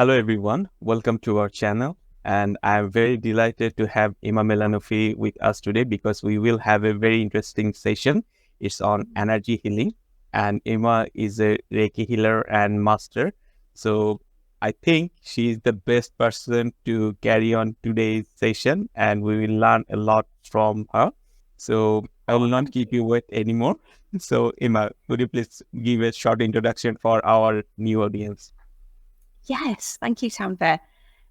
Hello everyone, welcome to our channel, and I'm very delighted to have Ema Melanaphy with us today because we will have a very interesting session. It's on energy healing, and Ema is a Reiki healer and master. So I think she is the best person to carry on today's session, and we will learn a lot from her. So I will not keep you wait anymore. So Ema, could you please give a short introduction for our new audience? Yes, thank you, Tanvir.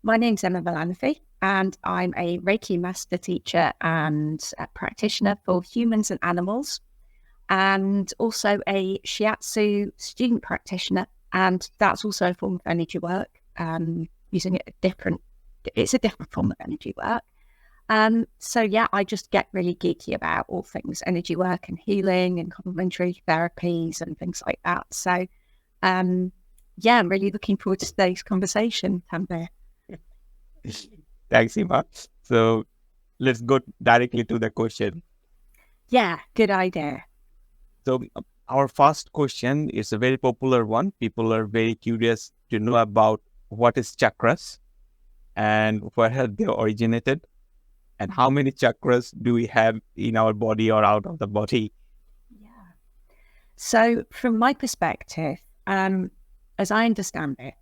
My name's Ema Melanaphy, and I'm a Reiki master teacher and a practitioner for humans and animals, and also a Shiatsu student practitioner. And that's also a form of energy work, using it's a different form of energy work. So yeah, I just get really geeky about all things energy work and healing and complementary therapies and things like that. So, yeah, I'm really looking forward to today's conversation, Tanvir. Thanks, Ema. So let's go directly to the question. Yeah, good idea. So our first question is a very popular one. People are very curious to know about what is chakras and where have they originated and how many chakras do we have in our body or out of the body. Yeah. So from my perspective, as I understand it,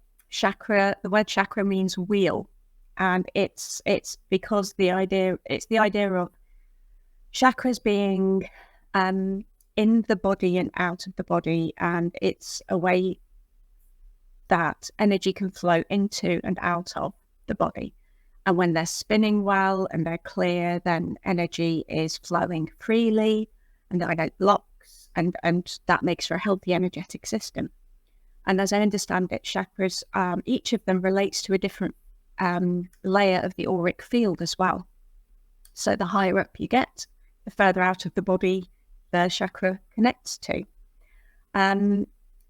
the word chakra means wheel. And it's because the idea of chakras being in the body and out of the body, and it's a way that energy can flow into and out of the body. And when they're spinning well and they're clear, then energy is flowing freely and there are no blocks, and that makes for a healthy energetic system. And as I understand it, chakras, each of them relates to a different layer of the auric field as well. So the higher up you get, the further out of the body the chakra connects to.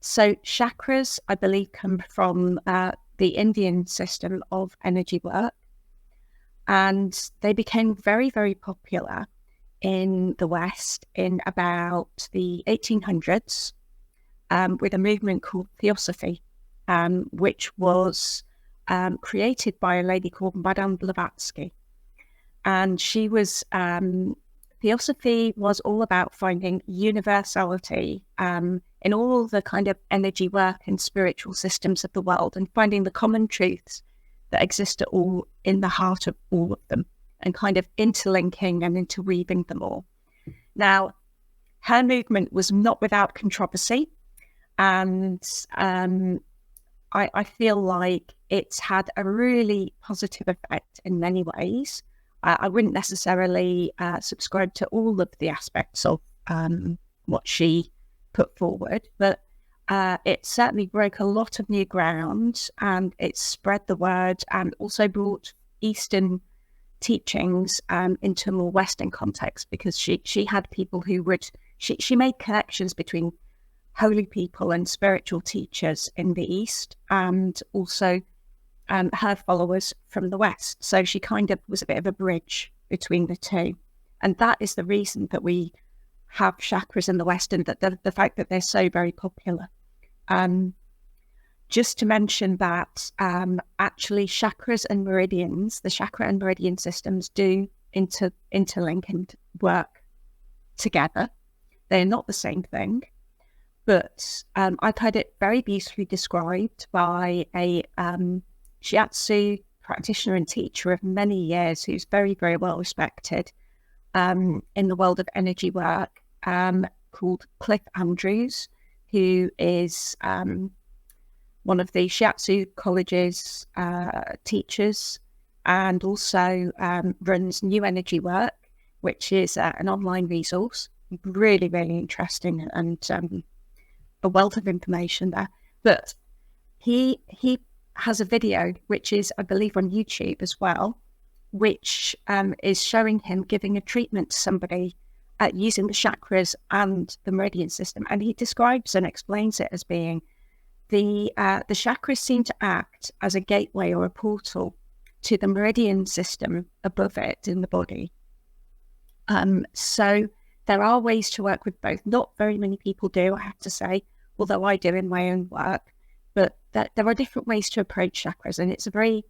So chakras, I believe, come from the Indian system of energy work. And they became very, very popular in the West in about the 1800s with a movement called Theosophy, which was created by a lady called Madame Blavatsky. And she was, Theosophy was all about finding universality in all the kind of energy work and spiritual systems of the world, and finding the common truths that exist at all in the heart of all of them, and kind of interlinking and interweaving them all. Now, her movement was not without controversy, and I feel like it's had a really positive effect in many ways. I wouldn't necessarily subscribe to all of the aspects of what she put forward, but it certainly broke a lot of new ground, and it spread the word and also brought Eastern teachings into a more Western context, because she had people who she made connections between holy people and spiritual teachers in the East, and also her followers from the West. So she kind of was a bit of a bridge between the two. And that is the reason that we have chakras in the West, and that the fact that they're so very popular. Just to mention that actually chakras and meridians, the chakra and meridian systems do interlink and work together. They're not the same thing, but I've had it very beautifully described by a Shiatsu practitioner and teacher of many years who's very, very well respected in the world of energy work, called Cliff Andrews, who is one of the Shiatsu College's teachers, and also runs New Energy Work, which is an online resource. Really, really interesting, and a wealth of information there. But he has a video, which is, I believe, on YouTube as well, which is showing him giving a treatment to somebody using the chakras and the meridian system. And he describes and explains it as being the chakras seem to act as a gateway or a portal to the meridian system above it in the body. So there are ways to work with both. Not very many people do, I have to say, although I do in my own work. but there are different ways to approach chakras, and it's a very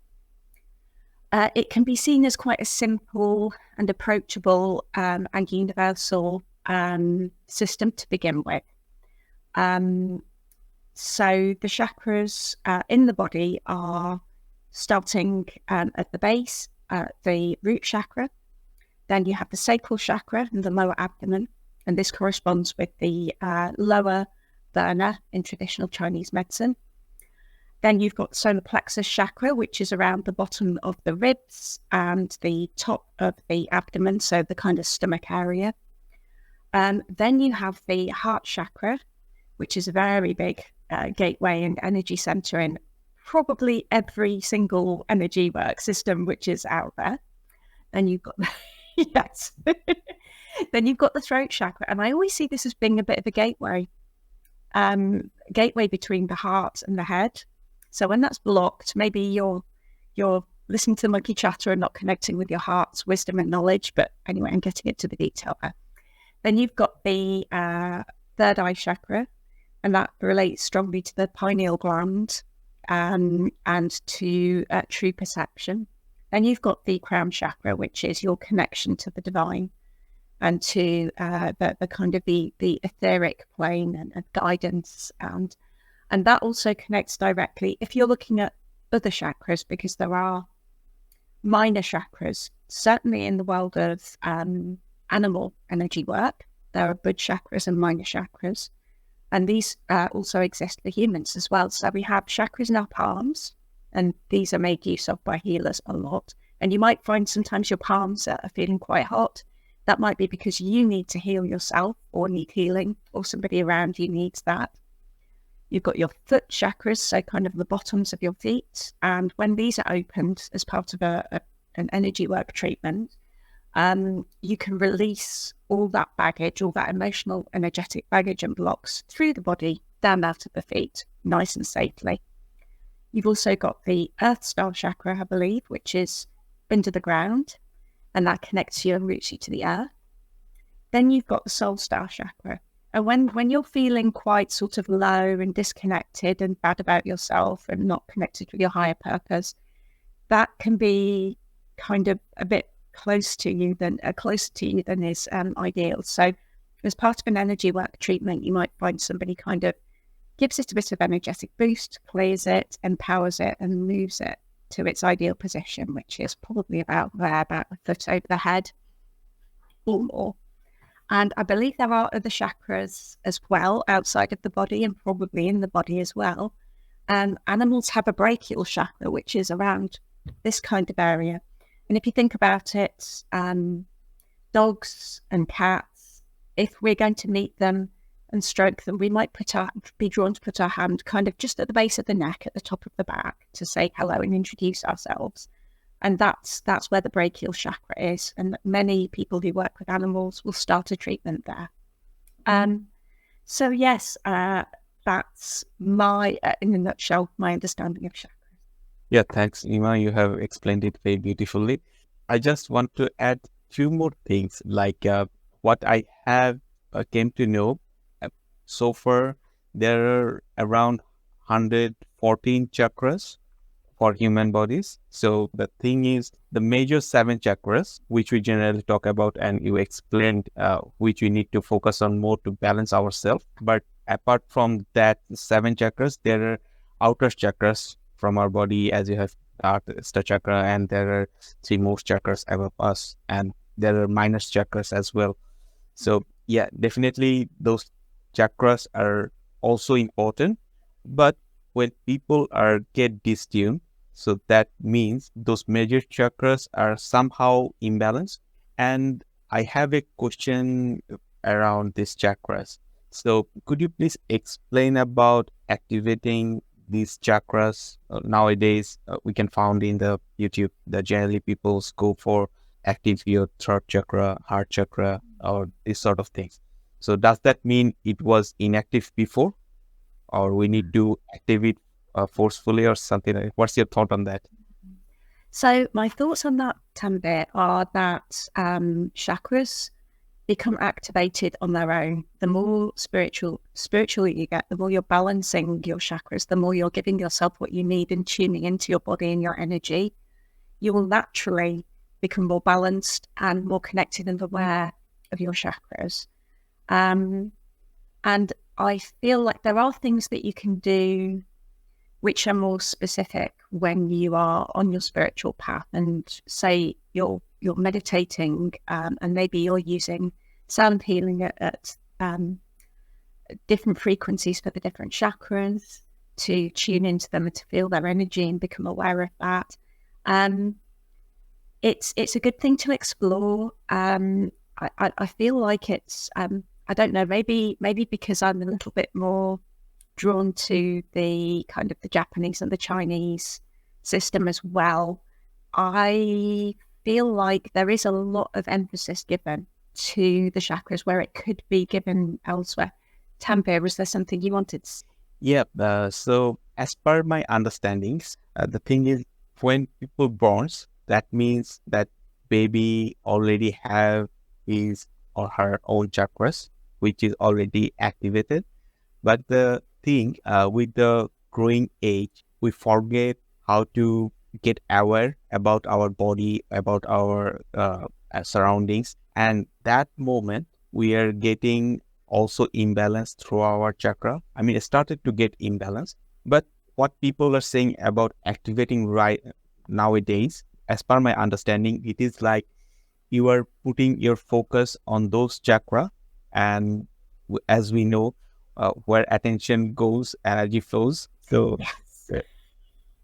it can be seen as quite a simple and approachable and universal system to begin with. So the chakras in the body are starting at the base, the root chakra. Then you have the sacral chakra in the lower abdomen, and this corresponds with the lower burner in traditional Chinese medicine. Then you've got solar plexus chakra, which is around the bottom of the ribs and the top of the abdomen, so the kind of stomach area. Then you have the heart chakra, which is a very big gateway and energy center in probably every single energy work system which is out there. Then you've got yes. Then you've got the throat chakra, and I always see this as being a bit of a gateway between the heart and the head. So when that's blocked, maybe you're listening to the monkey chatter and not connecting with your heart's wisdom and knowledge. But anyway, I'm getting into the detail there. Then you've got the third eye chakra, and that relates strongly to the pineal gland and to true perception. Then you've got the crown chakra, which is your connection to the divine and to the kind of the etheric plane and guidance, and that also connects directly if you're looking at other chakras, because there are minor chakras certainly in the world of animal energy work. There are bud chakras and minor chakras, and these also exist for humans as well. So we have chakras in our palms, and these are made use of by healers a lot. And you might find sometimes your palms are feeling quite hot. That might be because you need to heal yourself or need healing, or somebody around you needs that. You've got your foot chakras, so kind of the bottoms of your feet. And when these are opened as part of an energy work treatment, you can release all that baggage, all that emotional, energetic baggage and blocks through the body, down out of the feet, nice and safely. You've also got the Earth Star chakra, I believe, which is under the ground, and that connects you and roots you to the earth. Then you've got the Soul Star chakra. And when you're feeling quite sort of low and disconnected and bad about yourself and not connected with your higher purpose, that can be kind of a bit closer to you than is ideal. So as part of an energy work treatment, you might find somebody kind of gives it a bit of energetic boost, clears it, empowers it, and moves it to its ideal position, which is probably about a foot over the head or more. And I believe there are other chakras as well outside of the body and probably in the body as well. Animals have a brachial chakra, which is around this kind of area. And if you think about it, dogs and cats, if we're going to meet them and stroke them, we might be drawn to put our hand kind of just at the base of the neck, at the top of the back, to say hello and introduce ourselves. And that's where the brachial chakra is. And many people who work with animals will start a treatment there. So yes, that's my, in a nutshell, my understanding of chakras. Yeah, thanks, Ema. You have explained it very beautifully. I just want to add few more things, like what I have came to know. So far, there are around 114 chakras for human bodies. So the thing is, the major 7 chakras, which we generally talk about, and you explained, which we need to focus on more to balance ourselves. But apart from that 7 chakras, there are outer chakras from our body, as you have Star chakra, and there are 3 more chakras above us, and there are minor chakras as well. So yeah, definitely those chakras are also important. But when people get distuned, so that means those major chakras are somehow imbalanced. And I have a question around these chakras. So could you please explain about activating these chakras? Nowadays, we can find in the YouTube that generally people go for active your throat chakra, heart chakra, or these sort of things. So does that mean it was inactive before, or we need to activate forcefully or something? What's your thought on that? So my thoughts on that, Tanvir, are that chakras become activated on their own. The more spiritual you get, the more you're balancing your chakras, the more you're giving yourself what you need and tuning into your body and your energy, you will naturally become more balanced and more connected and aware of your chakras. And I feel like there are things that you can do which are more specific when you are on your spiritual path, and say you're meditating, and maybe you're using sound healing at different frequencies for the different chakras to tune into them and to feel their energy and become aware of that. It's a good thing to explore. I feel like it's I don't know, maybe because I'm a little bit more drawn to the kind of the Japanese and the Chinese system as well. I feel like there is a lot of emphasis given to the chakras where it could be given elsewhere. Tanvir, was there something you wanted to say? Yeah, so as per my understandings, the thing is, when people born, that means that baby already have his or her own chakras, which is already activated. But the thing with the growing age, we forget how to get aware about our body, about our surroundings. And that moment, we are getting also imbalanced through our chakra. I mean, it started to get imbalanced. But what people are saying about activating right nowadays, as per my understanding, it is like you are putting your focus on those chakra. And as we know, where attention goes, energy flows. So, Yes.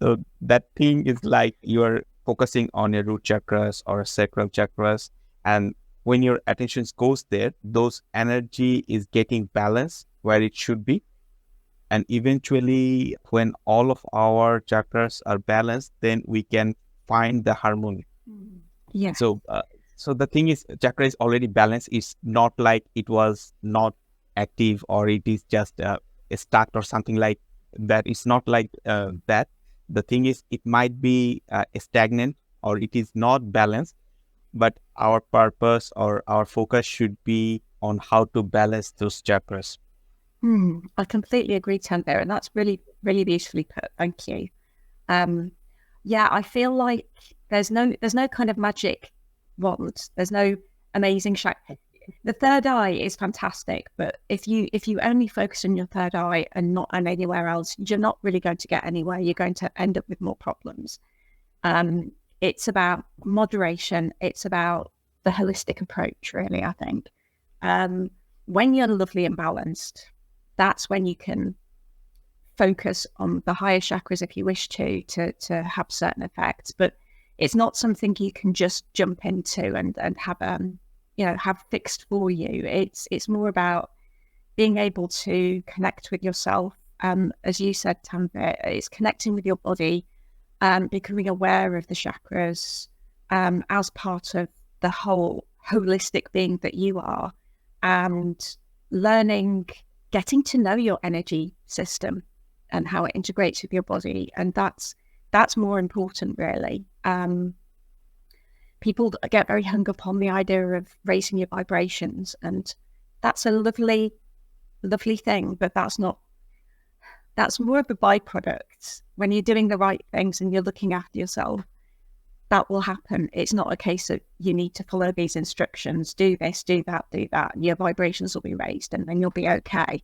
so that thing is like you're focusing on your root chakras or sacral chakras, and when your attention goes there, those energy is getting balanced where it should be, and eventually, when all of our chakras are balanced, then we can find the harmony. Yeah. So the thing is, chakra is already balanced. It's not like it was not active or it is just stuck or something like that. It's not like that. The thing is, it might be stagnant or it is not balanced, but our purpose or our focus should be on how to balance those chakras. I completely agree, Tanvir, and that's really, really beautifully put. Thank you. Yeah, I feel like there's no kind of magic wand. There's no amazing chakra. The third eye is fantastic, but if you only focus on your third eye and not on anywhere else, you're not really going to get anywhere. You're going to end up with more problems. It's about moderation. It's about the holistic approach, really, I think. When you're lovely and balanced, that's when you can focus on the higher chakras if you wish to have certain effects. But it's not something you can just jump into and have have fixed for you. It's more about being able to connect with yourself. As you said, Tanvir, it's connecting with your body and becoming aware of the chakras as part of the whole holistic being that you are, and getting to know your energy system and how it integrates with your body. And that's more important, really. People get very hung up on the idea of raising your vibrations, and that's a lovely thing, but that's more of a byproduct. When you're doing the right things and you're looking after yourself, that will happen. It's not a case of you need to follow these instructions, do this, do that, and your vibrations will be raised and then you'll be okay.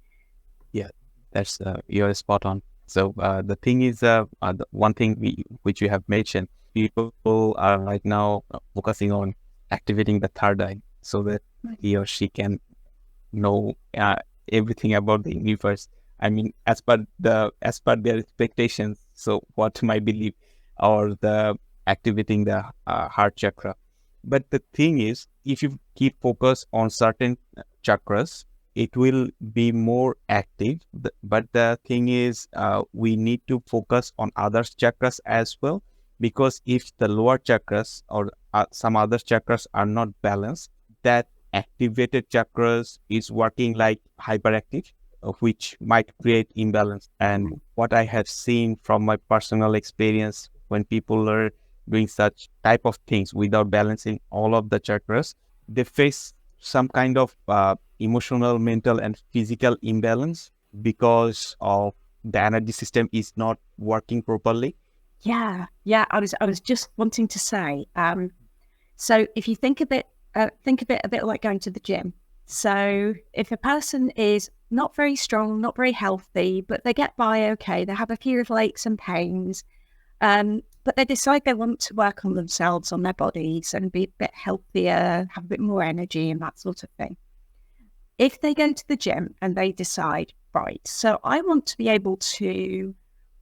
Yeah, that's you're spot on. So the thing is, the one thing which you have mentioned, people are right now focusing on activating the third eye so that he or she can know everything about the universe. I mean, as per their expectations. So what my belief, or the activating the heart chakra. But the thing is, if you keep focus on certain chakras, it will be more active. But the thing is, we need to focus on other chakras as well, because if the lower chakras or some other chakras are not balanced, that activated chakras is working like hyperactive, which might create imbalance. And what I have seen from my personal experience, when people are doing such type of things without balancing all of the chakras, they face some kind of emotional, mental, and physical imbalance because of the energy system is not working properly? Yeah. I was just wanting to say, so if you think of it a bit like going to the gym. So if a person is not very strong, not very healthy, but they get by okay, they have a few little aches and pains, but they decide they want to work on themselves, on their bodies, and be a bit healthier, have a bit more energy and that sort of thing. If they go to the gym and they decide, right, so I want to be able to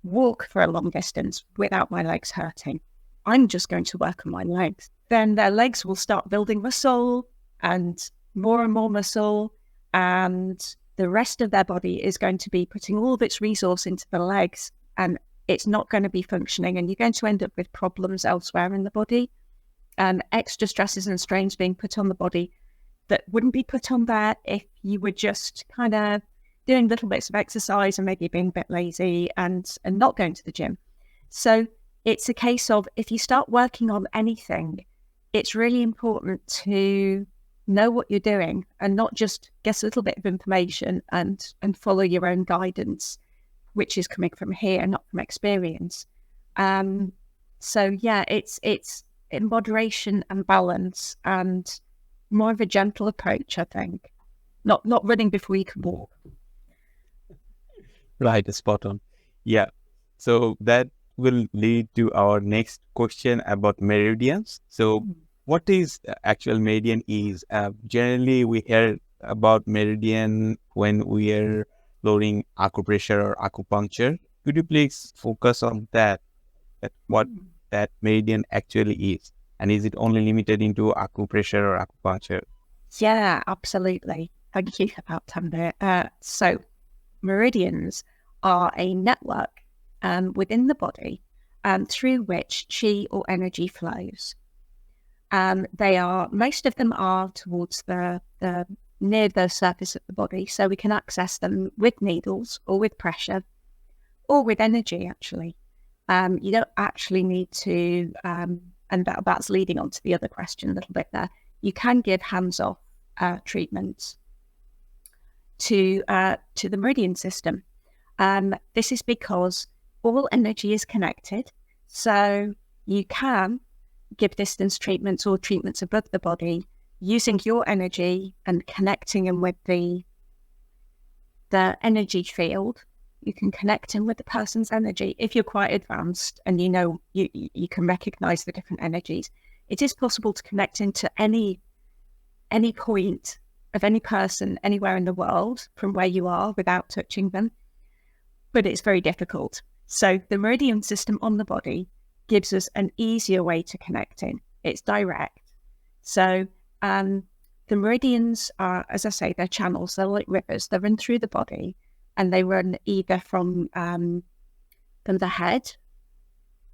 walk for a long distance without my legs hurting, I'm just going to work on my legs. Then their legs will start building muscle and more muscle, and the rest of their body is going to be putting all of its resource into the legs, and it's not going to be functioning, and you're going to end up with problems elsewhere in the body, and extra stresses and strains being put on the body that wouldn't be put on there if you were just kind of doing little bits of exercise and maybe being a bit lazy and not going to the gym. So it's a case of, if you start working on anything, it's really important to know what you're doing and not just get a little bit of information and follow your own guidance, which is coming from here, not from experience. So yeah, it's in moderation and balance and more of a gentle approach, I think. Not running before you can walk. Right, spot on. Yeah. So that will lead to our next question about meridians. So what is actual meridian is? Generally, we hear about meridian when we are lowering acupressure or acupuncture. Could you please focus on that what that meridian actually is? And is it only limited into acupressure or acupuncture? Yeah, absolutely. Thank you for that, Tanvir. So meridians are a network within the body through which chi or energy flows. Most of them are towards the near the surface of the body, so we can access them with needles or with pressure or with energy, actually. You don't actually need to, and that's leading on to the other question a little bit there. You can give hands-off treatments to the meridian system. This is because all energy is connected, so you can give distance treatments or treatments above the body using your energy and connecting them with the energy field. You can connect in with the person's energy. If you're quite advanced and you know you can recognize the different energies, it is possible to connect into any point of any person anywhere in the world from where you are without touching them, but it's very difficult. So the meridian system on the body gives us an easier way to connect in. It's direct. So the meridians are, as I say, they're channels. They're like rivers. They run through the body, and they run either from the head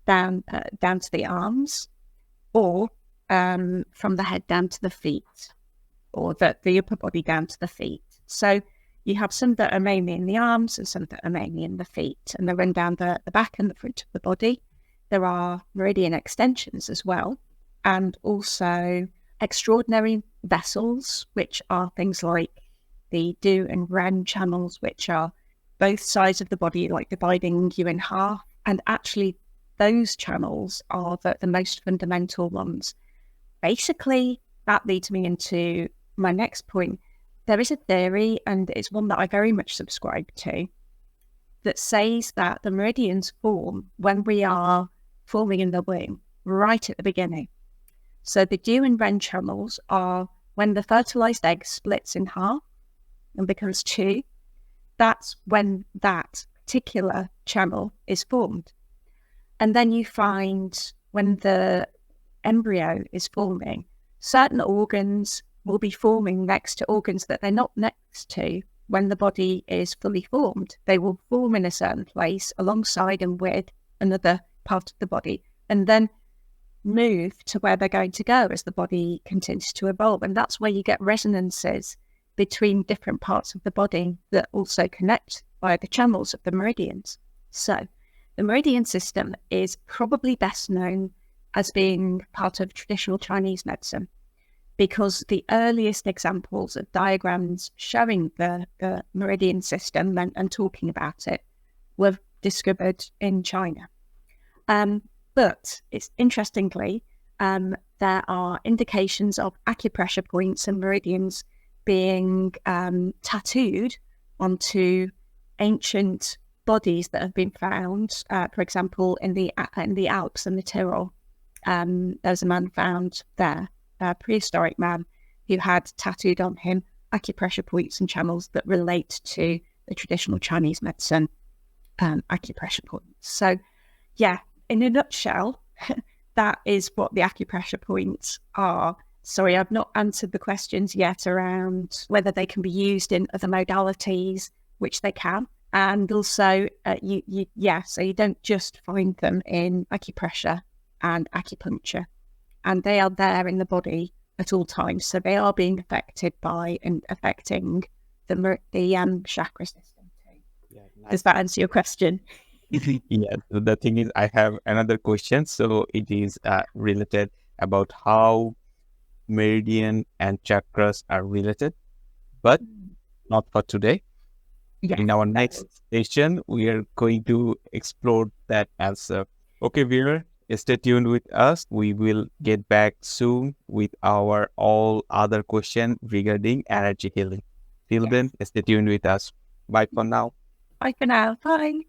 down to the arms, or from the head down to the feet, or the upper body down to the feet. So you have some that are mainly in the arms and some that are mainly in the feet, and they run down the back and the front of the body. There are meridian extensions as well, and also extraordinary vessels, which are things like the Du and Ren channels, which are both sides of the body, like dividing you in half. And actually, those channels are the most fundamental ones. Basically, that leads me into my next point. There is a theory, and it's one that I very much subscribe to, that says that the meridians form when we are forming in the womb, right at the beginning. So the Du and Ren channels are when the fertilized egg splits in half and becomes two. That's when that particular channel is formed. And then you find when the embryo is forming, certain organs will be forming next to organs that they're not next to when the body is fully formed. They will form in a certain place alongside and with another part of the body, and then move to where they're going to go as the body continues to evolve. And that's where you get resonances between different parts of the body that also connect via the channels of the meridians. So the meridian system is probably best known as being part of traditional Chinese medicine, because the earliest examples of diagrams showing the meridian system and talking about it were discovered in China. But it's interestingly, there are indications of acupressure points and meridians being tattooed onto ancient bodies that have been found, for example, in the Alps and the Tyrol. There's a man found there, a prehistoric man, who had tattooed on him acupressure points and channels that relate to the traditional Chinese medicine acupressure points. So, yeah, in a nutshell, that is what the acupressure points are. Sorry, I've not answered the questions yet around whether they can be used in other modalities, which they can. And also, so you don't just find them in acupressure and acupuncture. And they are there in the body at all times. So they are being affected by and affecting the chakra system too. Yeah, nice. Does that answer your question? Yeah, so the thing is, I have another question. So it is related about how meridian and chakras are related, but not for today. Yes. In our next session, we are going to explore that answer. Okay, viewer, stay tuned with us. We will get back soon with our all other questions regarding energy healing. Till then, stay tuned with us. Bye for now. Bye for now. Bye.